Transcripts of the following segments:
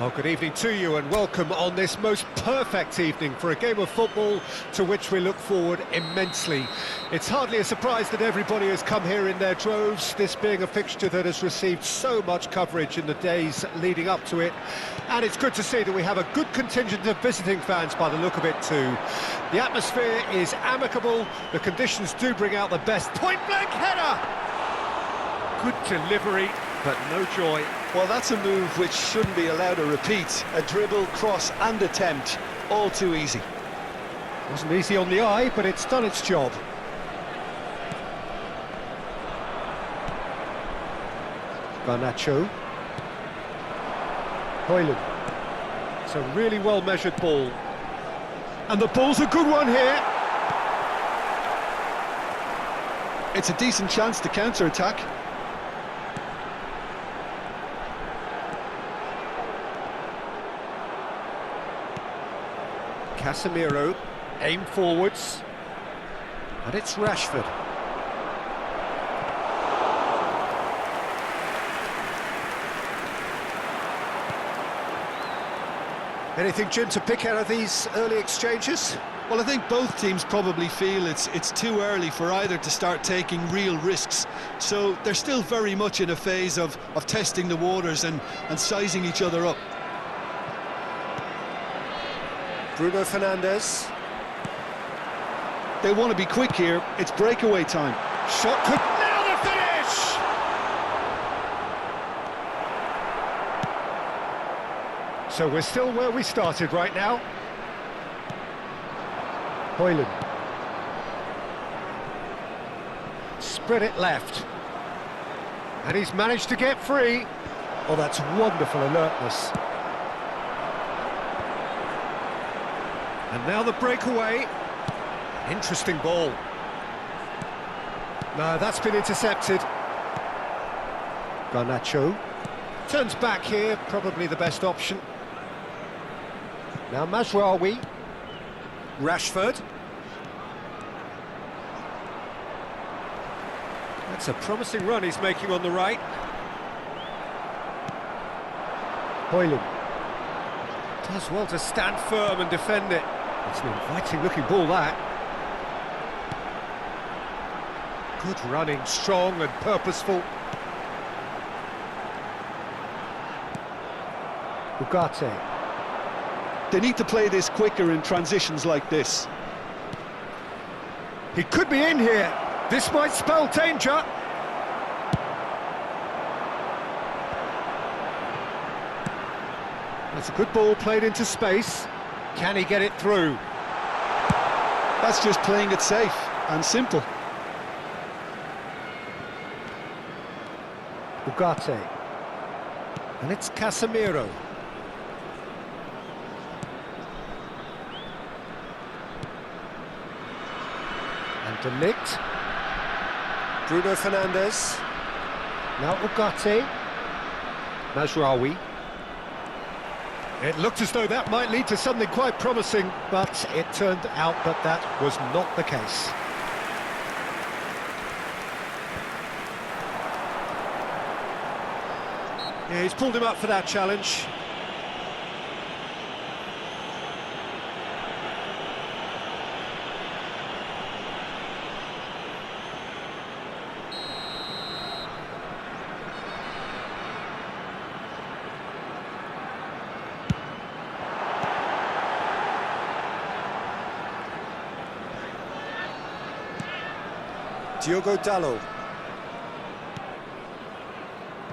Well, good evening to you and welcome on this most perfect evening for a game of football to which we look forward immensely. It's hardly a surprise that everybody has come here in their droves, this being a fixture that has received so much coverage in the days leading up to it. And it's good to see that we have a good contingent of visiting fans by the look of it too. The atmosphere is amicable, the conditions do bring out the best. Point-blank header! Good delivery, but no joy. Well, that's a move which shouldn't be allowed to repeat. A dribble, cross and attempt, all too easy. Wasn't easy on the eye, but it's done its job. Garnacho. Hoyland. It's a really well-measured ball. And the ball's a good one here. It's a decent chance to counter-attack. Casemiro, aim forwards, and it's Rashford. Anything, Jim, to pick out of these early exchanges? Well, I think both teams probably feel it's too early for either to start taking real risks. So they're still very much in a phase of testing the waters and sizing each other up. Bruno Fernandes. They want to be quick here. It's breakaway time. Shot could... Now the finish! So we're still where we started right now. Hoyland. Spread it left. And he's managed to get free. Oh, that's wonderful alertness. And now the breakaway. Interesting ball. No, that's been intercepted. Garnacho. Turns back here, probably the best option. Now Mazraoui. Rashford. That's a promising run he's making on the right. Hoyland. Does well to stand firm and defend it. It's an inviting-looking ball, that. Good running, strong and purposeful. Ugarte. They need to play this quicker in transitions like this. He could be in here. This might spell danger. That's a good ball played into space. Can he get it through? That's just playing it safe and simple. Ugarte. And it's Casemiro. And De Ligt. Bruno Fernandes. Now Ugarte. Mazraoui. It looked as though that might lead to something quite promising, but it turned out that that was not the case. Yeah, he's pulled him up for that challenge. Diogo Dalot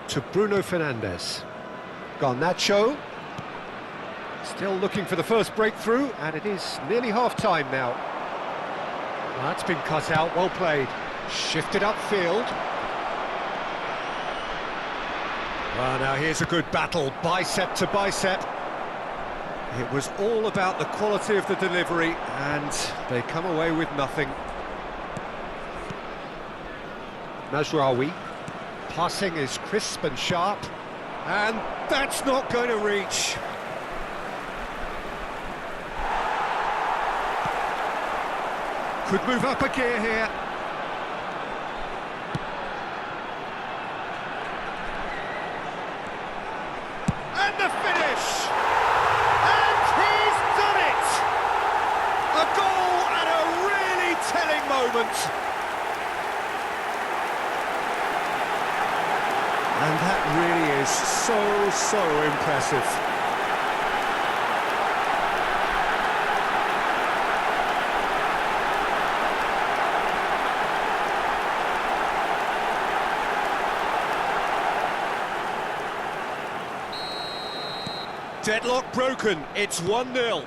to Bruno Fernandes. Garnacho still looking for the first breakthrough, and it is nearly half-time now. That's been cut out, well played. Shifted upfield. Well, now here's a good battle, bicep to bicep. It was all about the quality of the delivery, and they come away with nothing. Mazraoui, passing is crisp and sharp, and that's not going to reach. Could move up a gear here. And the finish! dash! And he's done it! A goal at a really telling moment. And that really is so impressive. Deadlock broken, it's 1-0.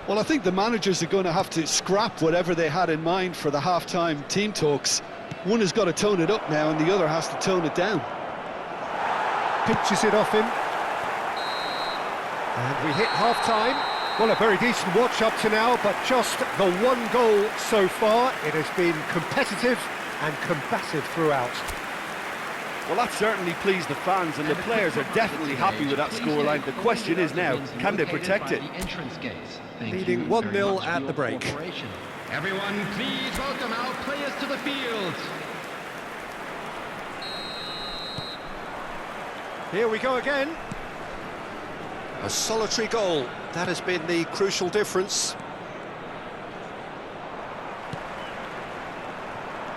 Well, I think the managers are going to have to scrap whatever they had in mind for the half-time team talks. One has got to tone it up now and the other has to tone it down. Pinches it off him. And we hit half-time. Well, a very decent watch up to now, but just the one goal so far. It has been competitive and combative throughout. Well, that certainly pleased the fans, and the players are definitely happy with that scoreline. The question is now, can they protect it? Leading 1-0 at the break. Everyone, please welcome our players to the field. Here we go again. A solitary goal. That has been the crucial difference.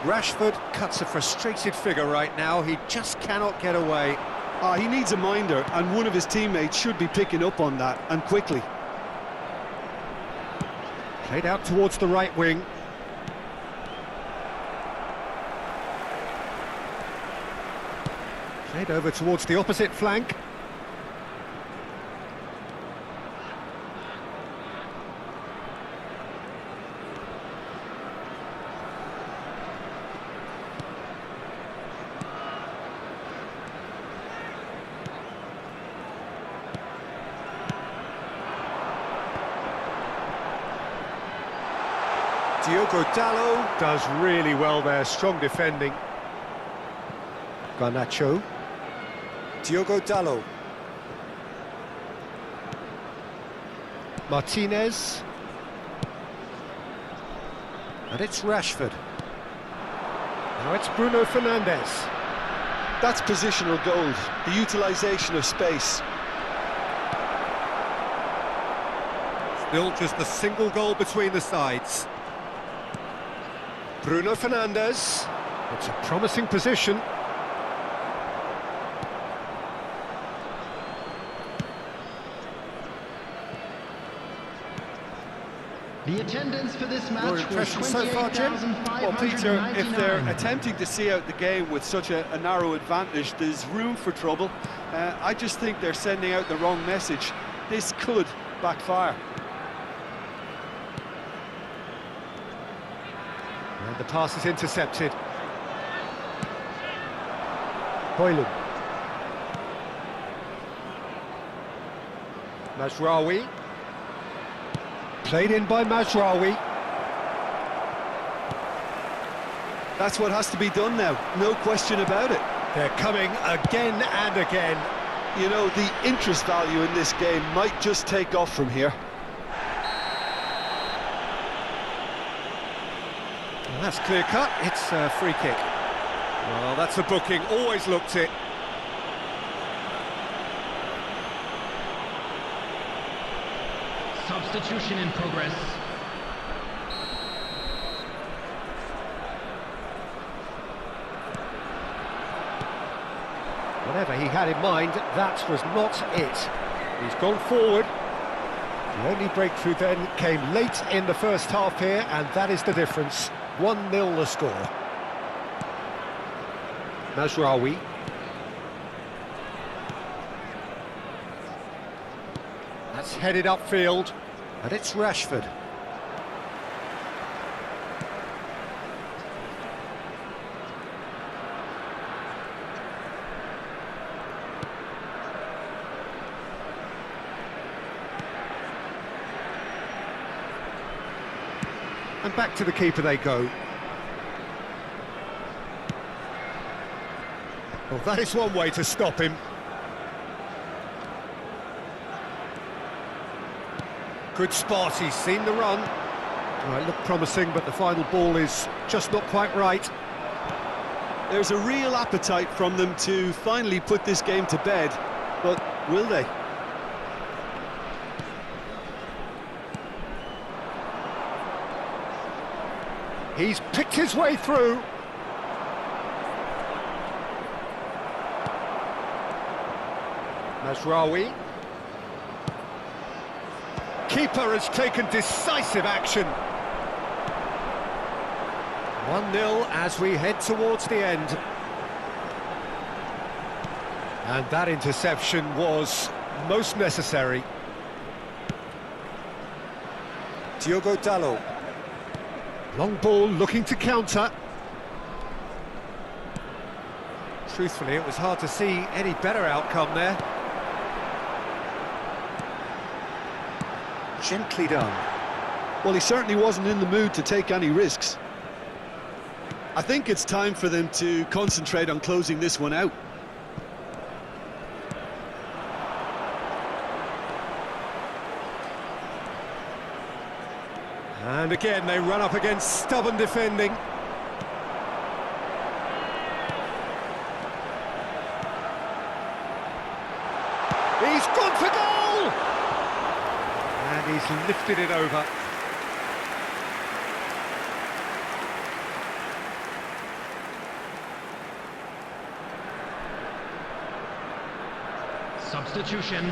Rashford cuts a frustrated figure right now. He just cannot get away. He needs a minder, and one of his teammates should be picking up on that, and quickly. Played out towards the right wing. Played over towards the opposite flank. Diogo Dalot does really well there, strong defending. Garnacho. Diogo Dalot. Martinez. And it's Rashford. Now it's Bruno Fernandes. That's positional gold, the utilisation of space. Still just a single goal between the sides. Bruno Fernandes. It's a promising position. The attendance for this Your match was impression so far, Jim? Well, Peter, if 28,599. they're attempting to see out the game with such a narrow advantage, there's room for trouble. I just think they're sending out the wrong message. This could backfire. And the pass is intercepted. Højlund. Mazraoui. Played in by Mazraoui. That's what has to be done now, no question about it. They're coming again and again. You know, the interest value in this game might just take off from here. Well, that's clear cut, it's a free kick. Well, that's a booking, always looked it. Substitution in progress. Whatever he had in mind, that was not it. He's gone forward. The only breakthrough then came late in the first half here, and that is the difference. 1-0 the score. Mazraoui. That's headed upfield, and it's Rashford. And back to the keeper they go. Well, that is one way to stop him. Good spot, he's seen the run. Well, it looked promising, but the final ball is just not quite right. There's a real appetite from them to finally put this game to bed, but will they? He's picked his way through. Masraoui. Keeper has taken decisive action. 1-0 as we head towards the end. And that interception was most necessary. Diogo Dalot. Long ball looking to counter. Truthfully, it was hard to see any better outcome there. Gently done. Well, he certainly wasn't in the mood to take any risks. I think it's time for them to concentrate on closing this one out. And again, they run up against stubborn defending. He's gone for goal! And he's lifted it over. Substitution.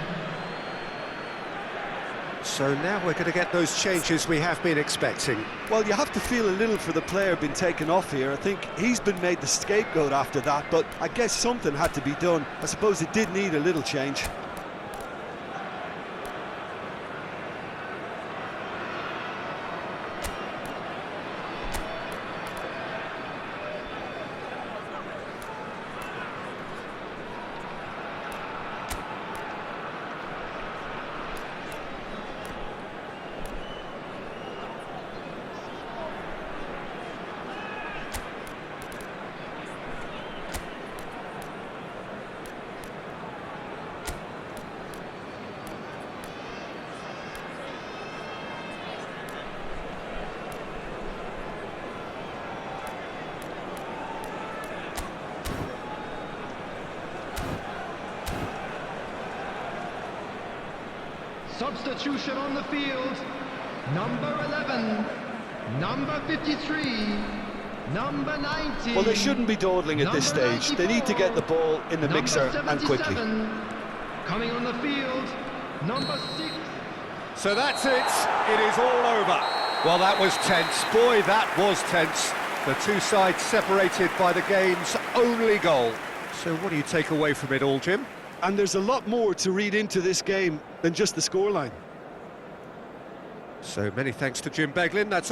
So now we're going to get those changes we have been expecting. Well, you have to feel a little for the player being taken off here. I think he's been made the scapegoat after that, but I guess something had to be done. I suppose it did need a little change. Substitution on the field. Number 11, number 53, number 90. Well, they shouldn't be dawdling at this stage. They need to get the ball in the mixer and quickly. Coming on the field, number 6. So that's it. It is all over. Well, that was tense. Boy, that was tense. The two sides separated by the game's only goal. So what do you take away from it all, Jim? And there's a lot more to read into this game than just the scoreline. So many thanks to Jim Beglin. That's